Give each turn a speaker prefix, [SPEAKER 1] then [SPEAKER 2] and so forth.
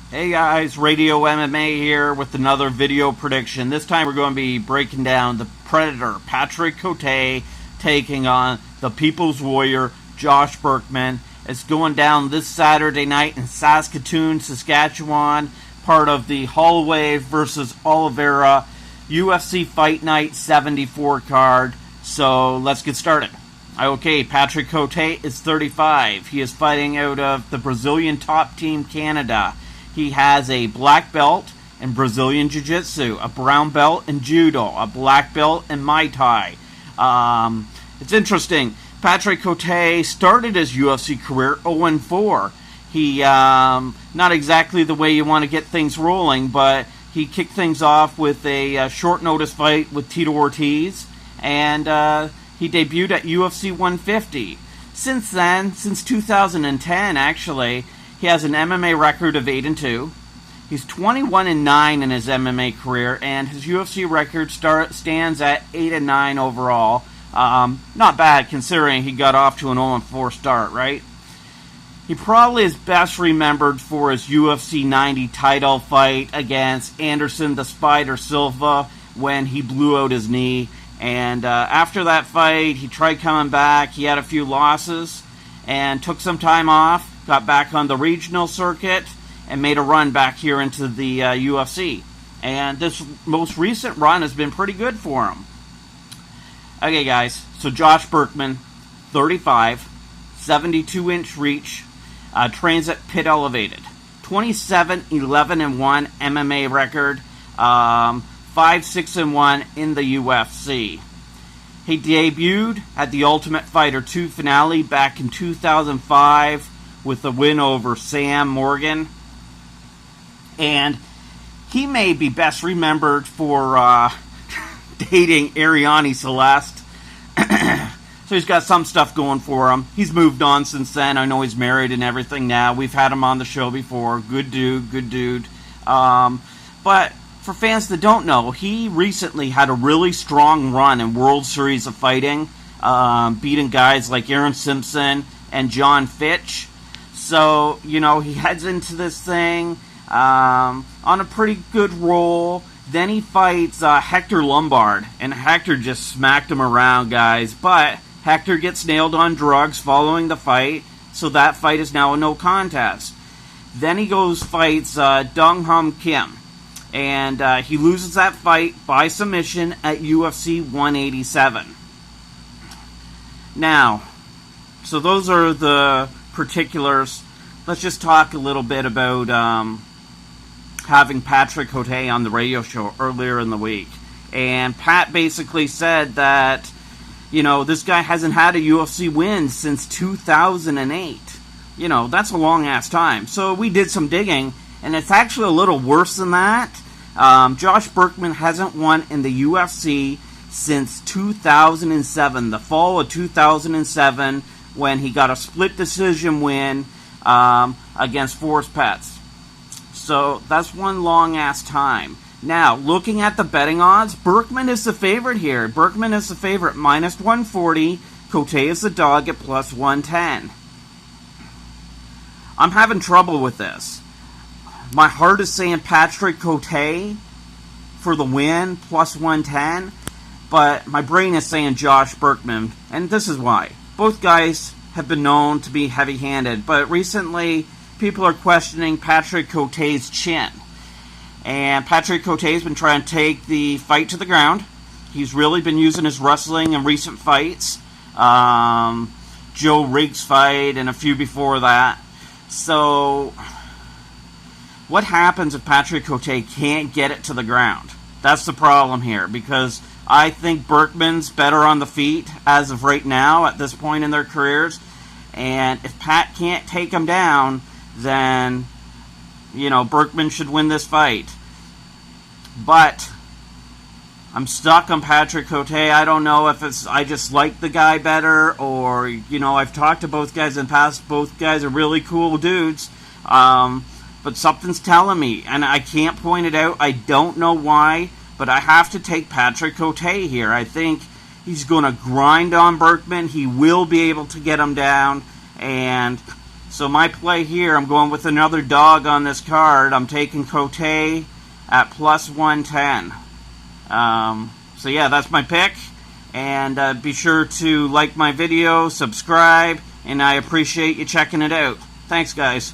[SPEAKER 1] Hey guys, Radio MMA here with another video prediction. This time we're going to be breaking down the Predator, Patrick Cote, taking on the People's Warrior, Josh Burkman. It's going down this Saturday night in Saskatoon, Saskatchewan, part of the Holloway versus Oliveira UFC Fight Night 74 card. So let's get started. Okay, Patrick Cote is 35. He is fighting out of the Brazilian top team, Canada. He has a black belt in Brazilian Jiu-Jitsu, a brown belt in Judo, a black belt in Muay Thai. It's interesting. Patrick Cote started his UFC career 0-4. He, not exactly the way you want to get things rolling, but he kicked things off with a short notice fight with Tito Ortiz, and he debuted at UFC 150. Since then, since 2010 actually, he has an MMA record of 8-2. He's 21-9 in his MMA career, and his UFC record stands at 8-9 overall. Not bad considering he got off to an 0-4 start, right? He probably is best remembered for his UFC 90 title fight against Anderson the Spider Silva when he blew out his knee. And after that fight, he tried coming back. He had a few losses and took some time off. Got back on the regional circuit and made a run back here into the UFC. And this most recent run has been pretty good for him. Okay, guys, so Josh Burkman, 35, 72-inch reach, trains at Pit Elevated. 27-11-1 MMA record, 5-6-1 in the UFC. He debuted at the Ultimate Fighter 2 finale back in 2005 with a win over Sam Morgan. And he may be best remembered for dating Ariane Celeste. So he's got some stuff going for him. He's moved on since then. I know he's married and everything now. We've had him on the show before. Good dude. But for fans that don't know, he recently had a really strong run in World Series of Fighting, beating guys like Aaron Simpson and John Fitch. So, you know, he heads into this thing on a pretty good roll. Then he fights Hector Lombard, and Hector just smacked him around, guys. But Hector gets nailed on drugs following the fight, so that fight is now a no contest. Then he fights Dong Hum Kim, and he loses that fight by submission at UFC 187. Now, so those are the particulars. Let's just talk a little bit about having Patrick Cote on the radio show earlier in the week. And Pat basically said that, you know, this guy hasn't had a UFC win since 2008. You know, that's a long-ass time. So we did some digging, and it's actually a little worse than that. Josh Burkman hasn't won in the UFC since 2007, the fall of 2007, when he got a split decision win against Forrest Pets. So that's one long-ass time. Now, looking at the betting odds, Burkman is the favorite here. Burkman is the favorite, minus 140. Cote is the dog at plus 110. I'm having trouble with this. My heart is saying Patrick Cote for the win, plus 110. But my brain is saying Josh Burkman, and this is why. Both guys have been known to be heavy-handed, but recently people are questioning Patrick Cote's chin. And Patrick Cote's been trying to take the fight to the ground. He's really been using his wrestling in recent fights. Joe Riggs fight and a few before that. So what happens if Patrick Cote can't get it to the ground? That's the problem here, because I think Burkman's better on the feet as of right now at this point in their careers. And if Pat can't take him down, then, you know, Burkman should win this fight. But I'm stuck on Patrick Cote. I don't know if it's I just like the guy better, or, you know, I've talked to both guys in the past. Both guys are really cool dudes. But something's telling me, and I can't point it out. I don't know why, but I have to take Patrick Cote here. I think he's going to grind on Burkman. He will be able to get him down, and So my play here, I'm going with another dog on this card. I'm taking Cote at plus 110. So yeah, that's my pick. And be sure to like my video, subscribe, and I appreciate you checking it out. Thanks, guys.